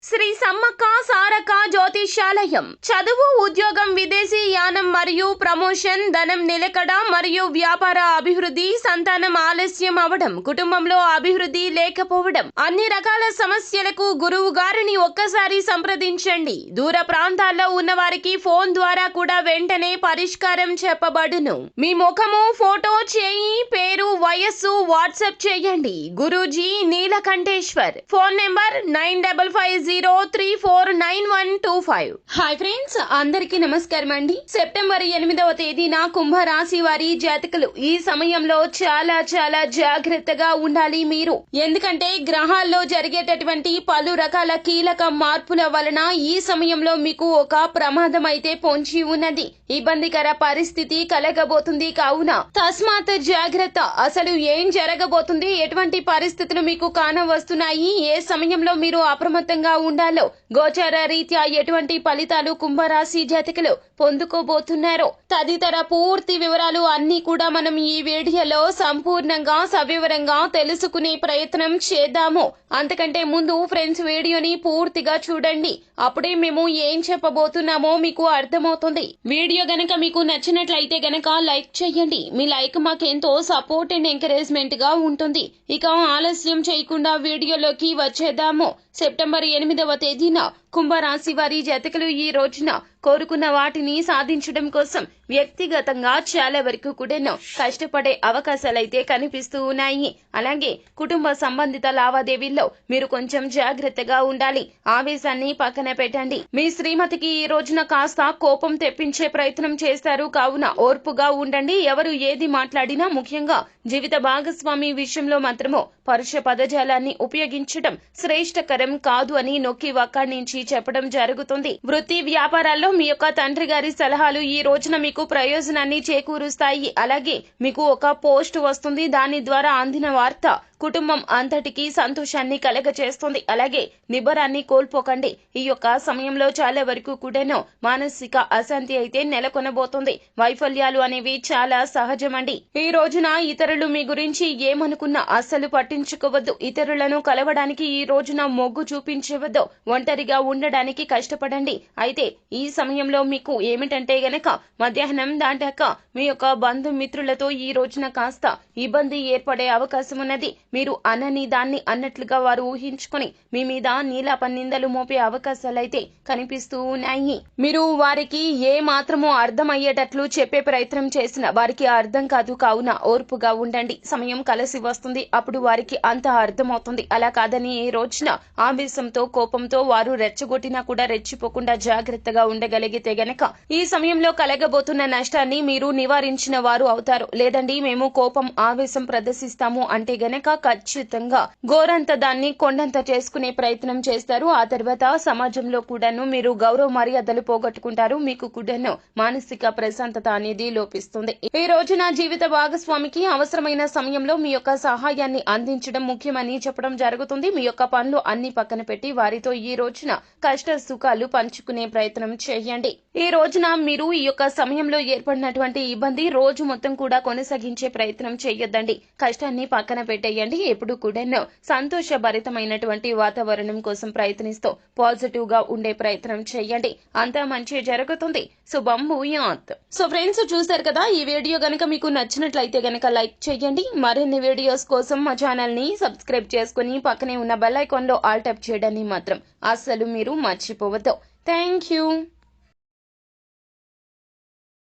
శ్రీ సమ్మక్క సారక్క జ్యోతిష్యాలయం చదువు, ఉద్యోగం, విదేశీ యానం మరియు ప్రమోషన్, ధనం నిలకడ మరియు వ్యాపార అభివృద్ధి, సంతానం ఆలస్యం అవడం, కుటుంబంలో అభివృద్ధి లేకపోవడం, అన్ని రకాల సమస్యలకు గురువు గారిని ఒక్కసారి సంప్రదించండి. దూర ప్రాంతాల్లో ఉన్న వారికి ఫోన్ ద్వారా కూడా వెంటనే పరిష్కారం చెప్పబడును. మీ ముఖము, ఫోటో, చేయి, పేరు, వయస్సు వాట్సాప్ చేయండి. Guruji Neelakanteshwar. Phone number 9550349125. Hi friends, అందరికీ నమస్కారం అండి. సెప్టెంబర్ 8వ తేదీన కుంభరాశి వారి జాతకులు ఈ సమయంలో చాలా జాగ్రత్తగా ఉండాలి మీరు. ఎందుకంటే గ్రహాల్లో జరిగేటటువంటి పలు రకాల కీలక మార్పుల వలన ఈ సమయంలో మీకు ఒక ప్రమాదం అయితే పొంచి ఉన్నది. ఇబ్బందికర పరిస్థితి కలగబోతుంది. కావున తస్మాత్ జాగ్రత్త. అసలు ఏం జరగబోతుంది, ఎటువంటి పరిస్థితులు మీకు కానవస్తున్నాయి, ఏ సమయంలో మీరు అప్రమత్తంగా ఉండాలో, గోచార రీత్యా ఎటువంటి ఫలితాలు కుంభరాశి జాతకులు పొందుకోబోతున్నారో తదితర పూర్తి వివరాలు అన్ని కూడా మనం ఈ వీడియోలో సంపూర్ణంగా సవివరంగా తెలుసుకునే ప్రయత్నం చేద్దాము. అంతకంటే ముందు ఫ్రెండ్స్, వీడియోని పూర్తిగా చూడండి. అప్పుడే మేము ఏం చెప్పబోతున్నామో మీకు అర్థమవుతుంది. వీడియో గనక మీకు నచ్చినట్లయితే గనక లైక్ చేయండి. మీ లైక్ మాకెంతో సపోర్ట్ అండ్ ఎంకరేజ్మెంట్ గా ఉంటుంది. ఇక ఆలస్యం చేయకుండా వీడియోలోకి వచ్చేద్దాము. సెప్టెంబర్ 8వ తేదీన కుంభరాశి వారి జాతకులు ఈ రోజున కోరుకున్న వాటిని సాధించడం కోసం వ్యక్తిగతంగా చాలా వరకు కూడా కష్టపడే అవకాశాలైతే కనిపిస్తూ ఉన్నాయి. అలాగే కుటుంబ సంబంధిత లావాదేవీల్లో మీరు కొంచెం జాగ్రత్తగా ఉండాలి. ఆవేశాన్ని పక్కన పెట్టండి. మీ శ్రీమతికి ఈ రోజున కాస్త కోపం తెప్పించే ప్రయత్నం చేస్తారు. కావున ఓర్పుగా ఉండండి. ఎవరు ఏది మాట్లాడినా, ముఖ్యంగా జీవిత భాగస్వామి విషయంలో మాత్రమో పరుష పదజాలాన్ని ఉపయోగించడం శ్రేష్టకరం కాదు అని నొక్కి వక్కాణించి చెప్పడం జరుగుతుంది. వృత్తి వ్యాపారాల్లో మీ యొక్క తండ్రి గారి సలహాలు ఈ రోజున మీకు ప్రయోజనాన్ని చేకూరుస్తాయి. అలాగే మీకు ఒక పోస్ట్ వస్తుంది. దాని ద్వారా అందిన వార్త కుటుంబం అంతటికి సంతోషాన్ని కలగచేస్తుంది. అలాగే నిబ్బరాన్ని కోల్పోకండి. ఈ యొక్క సమయంలో చాలా వరకు కూడాను మానసిక అశాంతి అయితే నెలకొనబోతుంది. వైఫల్యాలు అనేవి చాలా సహజమండి. ఈ రోజున ఇతరులు మీ గురించి ఏమనుకున్నా అస్సలు పట్టించుకోవద్దు. ఇతరులను కలవడానికి ఈ రోజున మొగ్గు చూపించవద్దు. ఒంటరిగా ఉండడానికి కష్టపడండి. అయితే ఈ సమయంలో మీకు ఏమిటంటే గనక మధ్యాహ్నం దాటాక మీ యొక్క బంధుమిత్రులతో ఈ రోజున కాస్త ఇబ్బంది ఏర్పడే అవకాశం ఉన్నది. మీరు అనని దాన్ని అన్నట్లుగా వారు ఊహించుకుని మీ మీద నీలాప నిందలు మోపే అవకాశాలైతే కనిపిస్తూ ఉన్నాయి. మీరు వారికి ఏ మాత్రమో అర్థమయ్యేటట్లు చెప్పే ప్రయత్నం చేసినా వారికి అర్థం కాదు. కావున ఓర్పుగా ఉండండి. సమయం కలిసి వస్తుంది. అప్పుడు వారికి అంత అర్థమవుతుంది. అలా కాదని ఈ రోజున ఆవేశంతో, కోపంతో వారు రెచ్చగొట్టినా కూడా రెచ్చిపోకుండా జాగ్రత్తగా ఉండగలిగితే గనక ఈ సమయంలో కలగబోతున్న నష్టాన్ని మీరు నివారించిన వారు అవుతారు. లేదండి మేము కోపం, ఆవేశం ప్రదర్శిస్తాము అంటే గనక ఖచ్చితంగా గోరంత దాన్ని కొండంత చేసుకునే ప్రయత్నం చేస్తారు. ఆ తర్వాత సమాజంలో కూడాను మీరు గౌరవ మర్యాదలు పోగొట్టుకుంటారు. మీకు కూడాను మానసిక ప్రశాంతత అనేది లోపిస్తుంది. ఈ రోజున జీవిత భాగస్వామికి అవసరమైన సమయంలో మీ యొక్క సహాయాన్ని అందించడం ముఖ్యమని చెప్పడం జరుగుతుంది. మీ యొక్క పనులు అన్ని పక్కన పెట్టి వారితో ఈ రోజున కష్ట సుఖాలు పంచుకునే ప్రయత్నం చేయండి. ఈ రోజున మీరు ఈ యొక్క సమయంలో ఏర్పడినటువంటి ఇబ్బంది రోజు మొత్తం కూడా కొనసాగించే ప్రయత్నం చేయొద్దండి. కష్టాన్ని పక్కన పెట్టేయండి. ఎప్పుడు కూడా సంతోషభరితమైనటువంటి వాతావరణం కోసం ప్రయత్నిస్తూ పాజిటివ్ గా ఉండే ప్రయత్నం చేయండి. అంతా మంచి జరుగుతుంది. శుభం భూయాత్. సో ఫ్రెండ్స్, చూసారు కదా, ఈ వీడియో గనక మీకు నచ్చినట్లయితే గనక లైక్ చేయండి. మరిన్ని వీడియోస్ కోసం మా ఛానల్ ని సబ్స్క్రైబ్ చేసుకుని పక్కనే ఉన్న బెల్ ఐకాన్ లో ఆల్ ట్యాప్ చేయడాన్ని మాత్రం అస్సలు మీరు మర్చిపోవద్దు. Thank you.